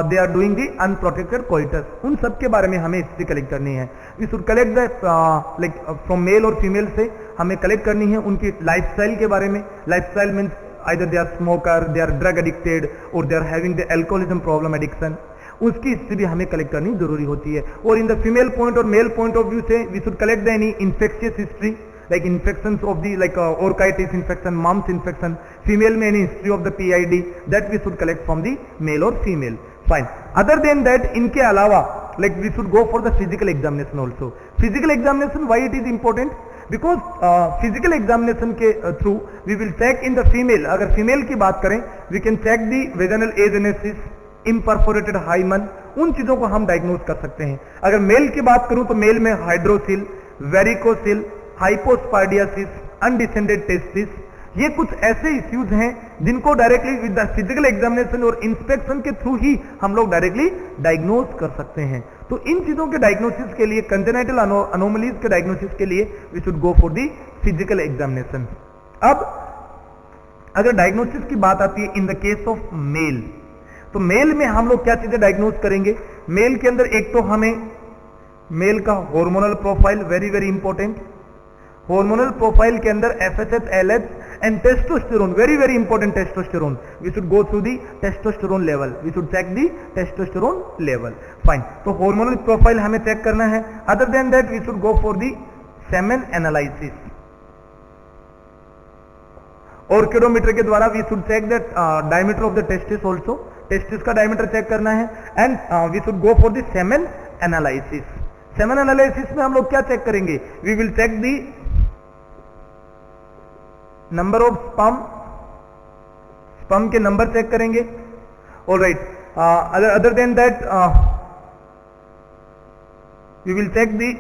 they are doing the unprotected coitus, उन सब के बारे में हमें हिस्ट्री कलेक्ट करनी है. We should collect the like from male और फीमेल से हमें कलेक्ट करनी है उनकी लाइफस्टाइल के बारे में. Lifestyle means either they are smoker, they are drug addicted or they are having the alcoholism problem addiction, उसकी हिस्ट्री भी हमें कलेक्ट करनी जरूरी होती है. और इन द फीमेल पॉइंट और मेल पॉइंट ऑफ व्यू से we should collect the any infectious history, like infections of the like orchitis infection, mumps infection. Female में any history of the PID, that we should collect from the male और female. Fine. Other than that, इनके अलावा like we should go for the physical examination also. Physical examination, why it is important? Because physical examination के through we will check in the female. अगर female की बात करें, we can check the vaginal agenesis, imperforated hymen, उन चीजों को हम diagnose कर सकते हैं. अगर मेल की बात करूं तो मेल में हाइड्रोसिल, वेरिकोसिल, हाइपोस्पार्डियासिस, अनडिसेंडेड टेस्टिस, ये कुछ ऐसे इश्यूज हैं जिनको directly with the physical examination और इंस्पेक्शन के थ्रू ही हम लोग डायरेक्टली डायग्नोज कर सकते हैं. तो इन चीजों के डायग्नोसिस के लिए, कंजेनाइटल अनोमलीज के डायग्नोसिस के लिए we should go for the physical examination. अब अगर डायग्नोसिस की बात आती है in the case of male, तो मेल में हम लोग क्या चीजें डायग्नोज करेंगे? मेल के अंदर एक तो हमें मेल का hormonal profile, very very important. Hormonal profile के अंदर FSH, LH and testosterone, very very important, testosterone. We should go through the testosterone level. We should check the testosterone level. Fine. तो hormonal profile हमें check करना है. Other than that, we should go for the semen analysis. ऑर्किडोमीटर के द्वारा we should check the diameter of the testis also. Testis का diameter check करना है. And we should go for the semen analysis. Semen analysis में हम लोग क्या check करेंगे? We will check the number of sperm के नंबर चेक करेंगे. Alright. Other than that we will check the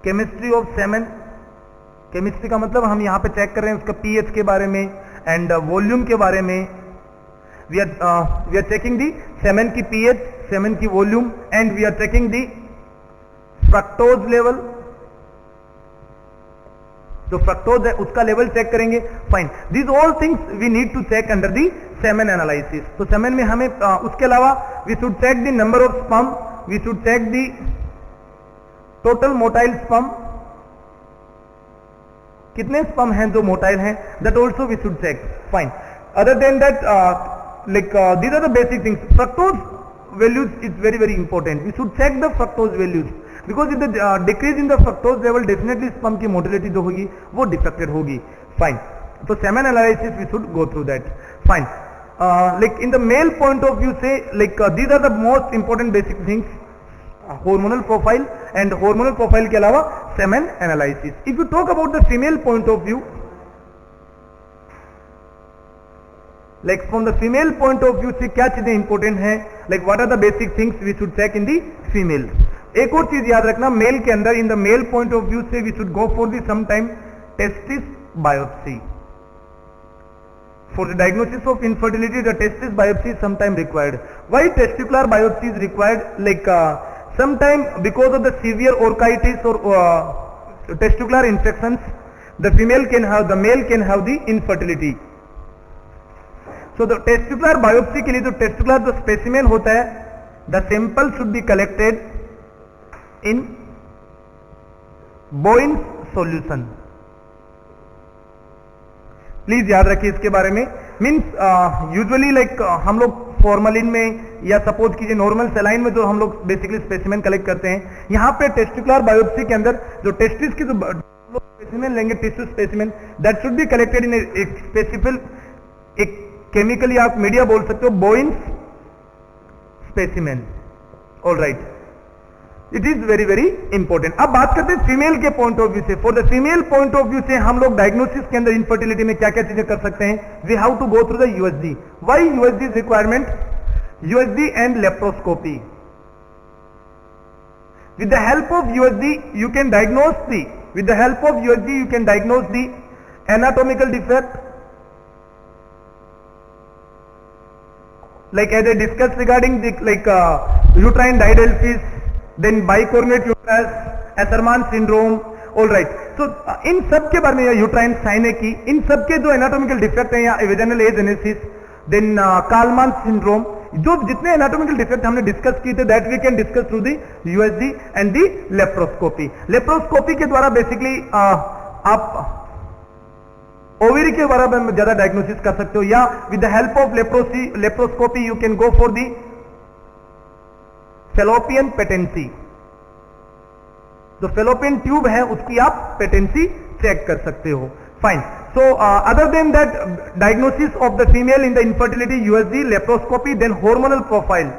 chemistry of semen. Chemistry का मतलब हम यहां पे चेक कर रहे हैं उसका pH के बारे में एंड वॉल्यूम के बारे में. We are checking the semen की pH, सेमेन की volume, and we are checking the fructose level. जो फ्रक्टोज है उसका लेवल चेक करेंगे. Fine. These all things we need to check under the semen analysis. तो सेमेन में हमें उसके अलावा we should check the number of sperm, we should check the total motile sperm, कितने स्पर्म हैं जो मोटाइल हैं, that also we should check. Fine. Other than that like these are the basic things. Fructose values is very very important. We should check the fructose values, because if the decrease in the fructose level, definitely sperm की motility जो होगी वो defected होगी. Fine. तो semen analysis we should go through that. Fine. Like in the male point of view से, like these are the most important basic things, hormonal profile and hormonal profile के अलावा semen analysis. If you talk about the female point of view, like from the female point of view से क्या चीजें important हैं, like what are the basic things we should check in the female. एक और चीज याद रखना, male के अंदर in the male point of view से we should go for the some time testis biopsy. For the diagnosis of infertility, the testis biopsy is sometime required. Why testicular biopsy is required? Like sometime because of the severe orchitis or testicular infections, the male can have the infertility. So the testicular biopsy के लिए जो testicular जो specimen होता है, the sample should be collected in Bowen's solution. Please याद रखिए इसके बारे में. मीन्स यूजुअली लाइक हम लोग फॉर्मलिन में या सपोज कीजिए नॉर्मल सेलाइन में जो हम लोग बेसिकली स्पेसिमेन कलेक्ट करते हैं, यहाँ पे टेस्टिकुलर बायोप्सी के अंदर जो टेस्टिस की जो स्पेसिमेन लेंगे, tissue specimen, that should be collected in एक स्पेसिफिक, एक केमिकली आप मीडिया बोल सकते हो, Bouin's specimen. All right, it is very very important. अब बात करते हैं फीमेल के पॉइंट ऑफ व्यू से. For the female point of view से हम लोग डायग्नोसिस के अंदर इनफर्टिलिटी में क्या क्या चीजें कर सकते हैं. We have to go through the USG. Why USG is requirement? USG and laparoscopy. With the help of USG you can diagnose the, with the help of USG you can diagnose the anatomical defect, like as I discussed regarding the uterine didelphys, then bicornuate uterus, Asherman syndrome. All right, so इन सब के बारे में, या uterine साइनेकी, इन सब के जो anatomical defect हैं, या vaginal agenesis, then Kallmann syndrome, जो जितने एनाटॉमिकल डिफेक्ट हमने डिस्कस किए थे, that we can discuss through the USG and the laparoscopy. Laparoscopy के द्वारा बेसिकली आप ओवरी के बारे में ज्यादा डायग्नोसिस कर सकते हो, या with the help of laparoscopy you can go for the fallopian patency. जो फेलोपियन ट्यूब है उसकी आप पेटेंसी चेक कर सकते हो. Fine. So other than that diagnosis of the female in the infertility, USG, laparoscopy, then hormonal profile,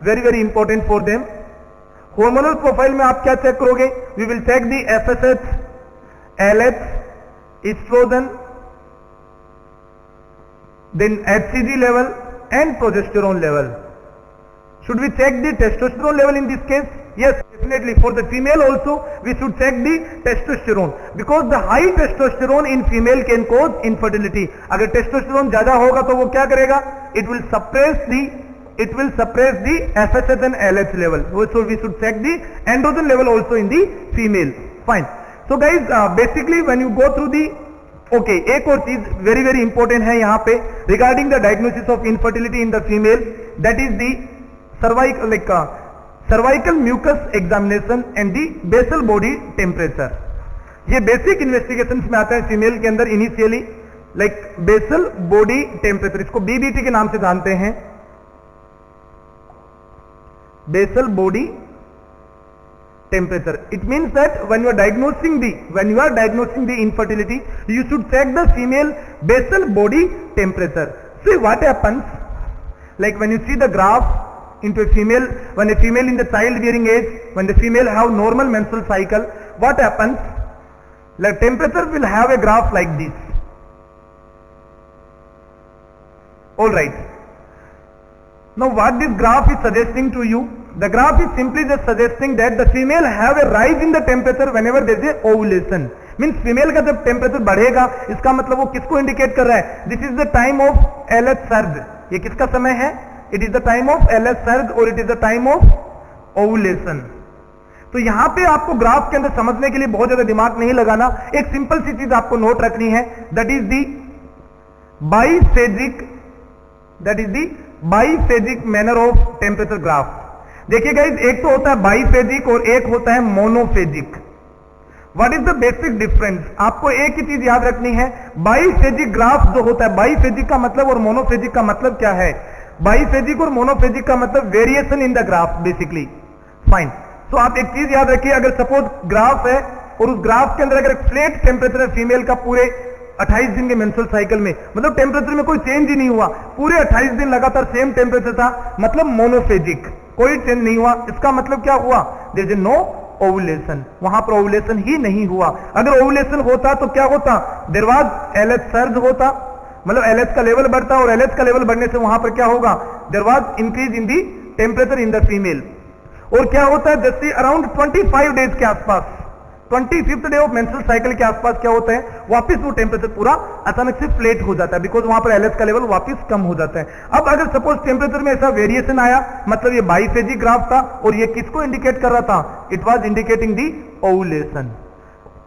very very important for them. Hormonal profile में आप क्या चेक करोगे? We will check the FSH, LH, estrogen, then HCG level and progesterone level. Should we check the testosterone level in this case? Yes, definitely. For the female also we should check the testosterone, because the high testosterone in female can cause infertility. अगर testosterone ज्यादा होगा तो वो क्या करेगा? It will suppress the FSH and LH level. So we should check the androgen level also in the female. Fine. So guys, basically when you go through the okay, एक और चीज वेरी वेरी इंपॉर्टेंट है यहां पे regarding the diagnosis of infertility in the female, that is the cervical mucus examination and the basal body temperature. ये basic investigation में आता है फीमेल के अंदर initially, like basal body temperature, इसको बीबीटी के नाम से जानते हैं, basal body temperature. It means that when you are diagnosing the infertility, you should check the female basal body temperature. See what happens, like when you see the graph into a female, when a female in the childbearing age, when the female have normal menstrual cycle, what happens, like temperature will have a graph like this. All right, now what this graph is suggesting to you, the graph is simply just suggesting that the female have a rise in the temperature whenever there is a ovulation. Means female का जब temperature बढ़ेगा, इसका मतलब वो किसको indicate कर रहा है? This is the time of LH surge. ये किसका समय है? It is the time of LH surge और it is the time of ovulation. तो यहां पे आपको ग्राफ के अंदर समझने के लिए बहुत ज्यादा दिमाग नहीं लगाना. एक सिंपल सी चीज आपको नोट रखनी है, that is the biphasic manner of temperature graph. देखिए गाइस, एक तो होता है बाईफेजिक और एक होता है monophasic. What is the basic difference? आपको एक ही चीज याद रखनी है, बाईफेजिक ग्राफ जो होता है, बाईफेजिक का मतलब और मोनोफेजिक का मतलब क्या है? बाईफेजिक और मोनोफेजिक का मतलब variation in the graph basically. Fine. तो आप एक चीज याद रखिए, अगर सपोज ग्राफ है और उस ग्राफ के अंदर अगर फ्लैट टेम्परेचर है फीमेल का पूरे 28 दिन के मेंस्ट्रुअल साइकिल में, मतलब टेम्परेचर में कोई चेंज ही नहीं हुआ, पूरे 28 दिन लगातार सेम टेम्परेचर था, मतलब मोनोफेजिक, कोई चेंज नहीं हुआ. इसका मतलब क्या हुआ? There is no ovulation. वहां पर ओवुलेशन ही नहीं हुआ. अगर ओवुलेशन होता तो क्या होता? देयर वाज एलएच सर्ज होता, मतलब एलएच का लेवल बढ़ता, और एलएच का लेवल बढ़ने से वहां पर क्या होगा? There was increase in the temperature in the female. और क्या होता है? जैसे अराउंड 25 डेज के आसपास, 25th day of menstrual cycle के आसपास क्या होता है, वापस वो टेम्परेचर पूरा अचानक से फ्लैट हो जाता है, बिकॉज वहां पर एलएच का लेवल वापस कम हो जाता है। अब अगर सपोज टेम्परेचर में ऐसा वेरिएशन आया, मतलब ये बाइफेजी ग्राफ था और ये किसको इंडिकेट कर रहा था, it was indicating the ovulation.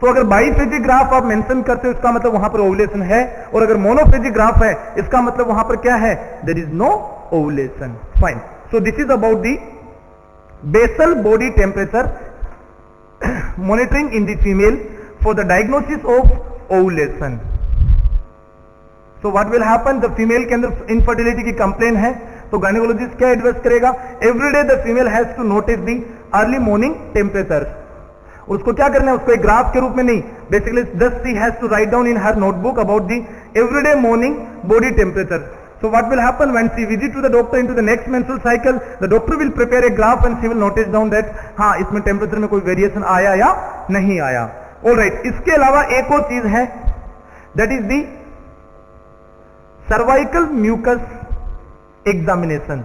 तो अगर बाइफेजी ग्राफ आप मेंशन करते हो इसका मतलब वहां पर ओवुलेशन है, और अगर मोनोफेजी ग्राफ है इसका मतलब वहां पर क्या है, there is no ovulation. Fine, so this is about the basal body temperature monitoring in the female for the diagnosis of ovulation. So what will happen, the female के अंदर infertility की complaint है तो gynecologist क्या advise करेगा, every day the female has to notice the early morning temperature। उसको क्या करना है, उसको एक ग्राफ के रूप में नहीं, basically just she has to write down in her notebook about the everyday morning body temperature। So what will happen when she visit to the doctor into the next menstrual cycle, the doctor will prepare a graph and she will notice down that हाँ इसमें temperature में कोई variation आया या नहीं आया। Alright, इसके अलावा एक और चीज है, that is the cervical mucus examination.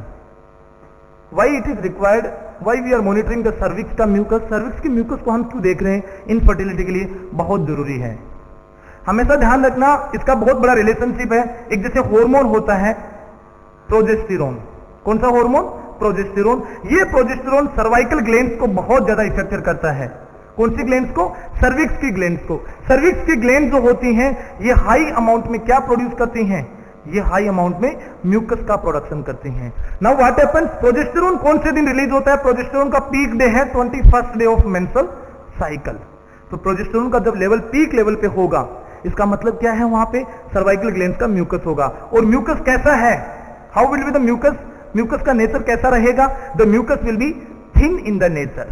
Why it is required, why we are monitoring the cervix का म्यूकस, सर्विक्स के म्यूकस को हम क्यों देख रहे हैं, इनफर्टिलिटी के लिए बहुत जरूरी है। हमेशा ध्यान रखना, इसका बहुत बड़ा रिलेशनशिप है, एक जैसे हार्मोन होता है प्रोजेस्टेरोन, कौन सा हार्मोन, प्रोजेस्टेरोन। ये प्रोजेस्टेरोन सर्वाइकल ग्लैंड्स को बहुत ज्यादा इफेक्ट करता है, कौन सी ग्लैंड्स को, सर्विक्स की ग्लैंड्स को। सर्विक्स की ग्लैंड जो होती हैं ये हाई अमाउंट में क्या प्रोड्यूस करती हैं, ये हाई अमाउंट में म्यूकस का प्रोडक्शन करती हैं। नाउ व्हाट हैपेंस, प्रोजेस्टेरोन कौन से दिन रिलीज होता है, प्रोजेस्टेरोन का पीक डे है 21st day of menstrual cycle. तो प्रोजेस्टेरोन का जब लेवल पीक लेवल पे होगा इसका मतलब क्या है, वहां पे सर्वाइकल ग्लैंड्स का म्यूकस होगा। और म्यूकस कैसा है, how will be the mucus, mucus का नेचर कैसा रहेगा, the mucus will be thin in the nature.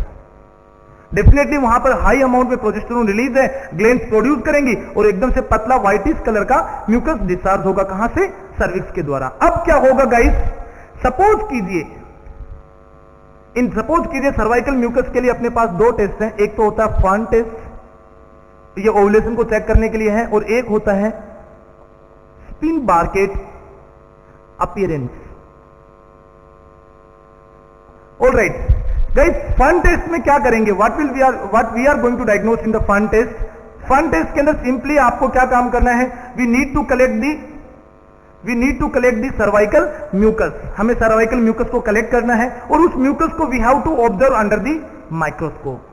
Definitely वहां पर हाई अमाउंट में प्रोजेस्टेरोन रिलीज है, ग्लैंड्स प्रोड्यूस करेंगी और एकदम से पतला व्हाइटिश कलर का म्यूकस डिस्चार्ज होगा, कहां से, सर्विक्स के द्वारा। अब क्या होगा गाइस, सपोज कीजिए सर्वाइकल म्यूकस के लिए अपने पास दो टेस्ट हैं, एक तो होता है फर्न टेस्ट, ये ओवुलेशन को चेक करने के लिए है, और एक होता है spinnbarkeit appearance. Alright guys, fern test में क्या करेंगे, what we are going to diagnose in the fern test. Fern test के अंदर सिंपली आपको क्या काम करना है, we need to collect the cervical mucus. हमें सर्वाइकल म्यूकस को कलेक्ट करना है और उस म्यूकस को we have to observe under the microscope.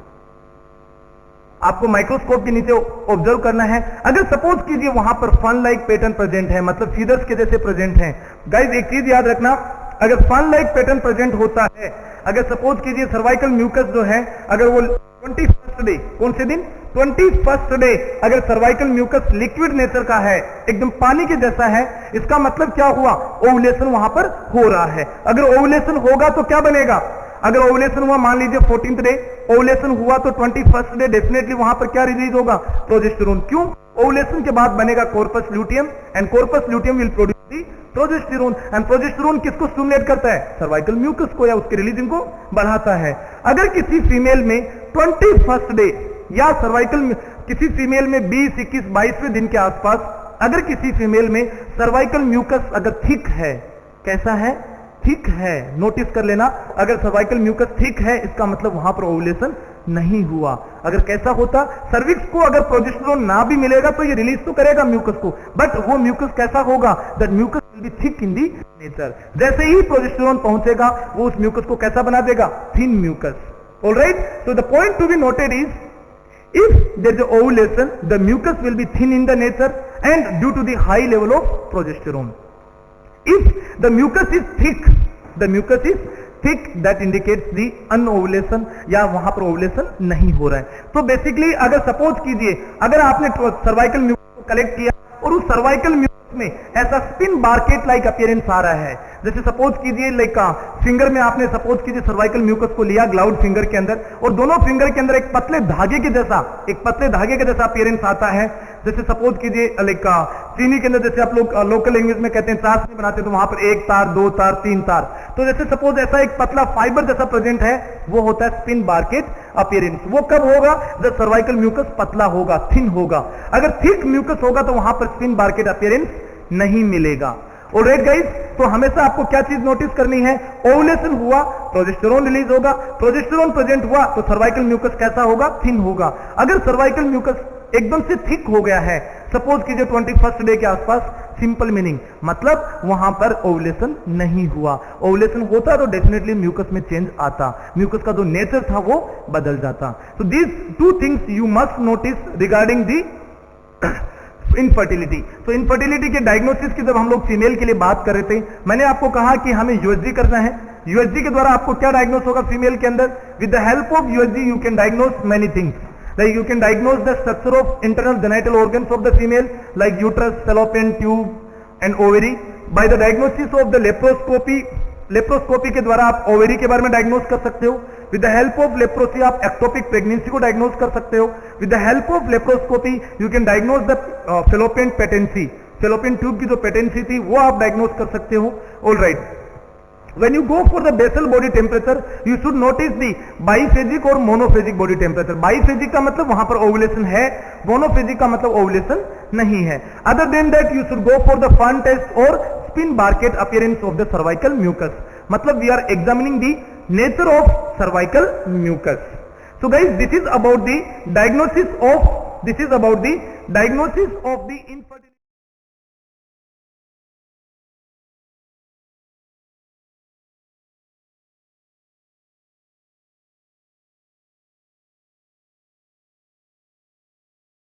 आपको माइक्रोस्कोप के नीचे ऑब्जर्व करना है। अगर सपोज कीजिए वहां पर फन लाइक पैटर्न प्रेजेंट है, मतलब फीदर्स के जैसे प्रेजेंट हैं। गाइस एक चीज याद रखना, अगर फन लाइक पैटर्न प्रेजेंट होता है, अगर सपोज कीजिए सर्वाइकल म्यूकस जो है, अगर वो 21st डे, कौन से दिन, 21st डे, अगर सर्वाइकल म्यूकस लिक्विड नेचर का है, एकदम पानी के जैसा है, इसका मतलब क्या हुआ, ओवुलेशन वहां पर हो रहा है। अगर ओवुलेशन होगा तो क्या बनेगा, अगर ओवुलेशन हुआ मान लीजिए 14th डे, ओवुलेशन हुआ तो 21st डे डेफिनेटली वहां पर क्या रिलीज होगा, प्रोजेस्टेरोन। क्यों, ओवुलेशन के बाद बनेगा corpus luteum and corpus luteum will produce the progesterone and progesterone किसको स्टिमुलेट करता है, सर्वाइकल म्यूकस को या उसके रिलीजिंग को बढ़ाता है। अगर किसी फीमेल में 21st डे या सर्वाइकल किसी फीमेल में 20, 21, 22वें दिन के आसपास अगर किसी फीमेल में सर्वाइकल म्यूकस अगर थिक है, कैसा है, थिक है, नोटिस कर लेना, अगर सर्वाइकल म्यूकस थिक है इसका मतलब वहां पर ओवुलेशन नहीं हुआ। अगर कैसा होता, सर्विक्स को अगर प्रोजेस्टेरोन ना भी मिलेगा तो ये रिलीज तो करेगा म्यूकस को, बट वो म्यूकस कैसा होगा, that mucus will be thick in the nature. जैसे ही प्रोजेस्टेरोन पहुंचेगा वो उस म्यूकस को कैसा बना देगा, thin mucus. Alright, so the point to be noted is, if there is ovulation, the mucus will be thin in the nature and due to the high level of progesterone. If the mucus is thick, that indicates the unovulation, या वहां पर ovulation नहीं हो रहा है। तो basically अगर suppose कीजिए, अगर आपने सर्वाइकल म्यूकस को कलेक्ट किया और उस सर्वाइकल म्यूकस में ऐसा स्पिन बार्केट लाइक अपीयरेंस आ रहा है, जैसे सपोज कीजिए लाइक फिंगर में आपने सपोज कीजिए सर्वाइकल म्यूकस को लिया ग्लाउड फिंगर के अंदर, और दोनों फिंगर के अंदर एक पतले धागे के जैसा अपीयरेंस आता है। जैसे सपोज कीजिए लाइक चीनी के अंदर जैसे आप लोग लोकल लैंग्वेज में कहते हैं चाशनी बनाते हैं, तो वहां पर 1 तार 2 तार 3 तार, तो जैसे सपोज ऐसा एक पतला फाइबर जैसा प्रेजेंट है, वो होता है स्पिन बार्केट अपीयरेंस। वो कब होगा, जब सर्वाइकल म्यूकस पतला होगा, थिन होगा। अगर थिक म्यूकस होगा तो वहां पर स्पिन बार्केट अपीयरेंस नहीं मिलेगा। ऑलराइट गाइस, तो हमेशा आपको क्या चीज नोटिस करनी है, ओवुलेशन हुआ प्रोजेस्टेरोन रिलीज होगा, प्रोजेस्टेरोन प्रेजेंट हुआ तो सर्वाइकल म्यूकस कैसा होगा, थिन होगा। अगर सर्वाइकल म्यूकस एकदम से थिक हो गया है, सपोज कीजिए 21st डे के आसपास, सिंपल मीनिंग मतलब वहां पर ओवुलेशन नहीं हुआ। ओवुलेशन होता तो डेफिनेटली म्यूकस में चेंज आता, म्यूकस का जो नेचर था वो बदल जाता। तो these two things you must notice regarding the infertility. तो इनफर्टिलिटी के डायग्नोसिस की जब हम लोग फीमेल के लिए बात कर रहे थे, मैंने आपको कहा कि हमें यूएसजी करना है। यूएसजी के द्वारा आपको क्या डायग्नोस होगा फीमेल के अंदर, with the help of USG you can diagnose many things, like you can diagnose the structure of internal genital organs of the female like uterus, fallopian tube and ovary. By the diagnosis of the laparoscopy के द्वारा आप ovary के बारे में diagnose कर सकते हो। With the help of leprosy आप एक्टोपिक प्रेगनेंसी को डायग्नोस कर सकते हो। With the help of laparoscopy you can diagnose the fallopian patency, fallopian tube की जो पेटेंसी थी वो आप डायग्नोस कर सकते हो। All right, when you go for the basal body temperature you should notice the biphasic और monophagic body temperature। biphasic का मतलब वहां पर ovulation है, monophagic का मतलब ovulation नहीं है। other than that you should go for the Fern test or spin Barkett appearance of the cervical mucus। मतलब we are examining the nature of cervical mucus। so guys, this is about the diagnosis of the infertility।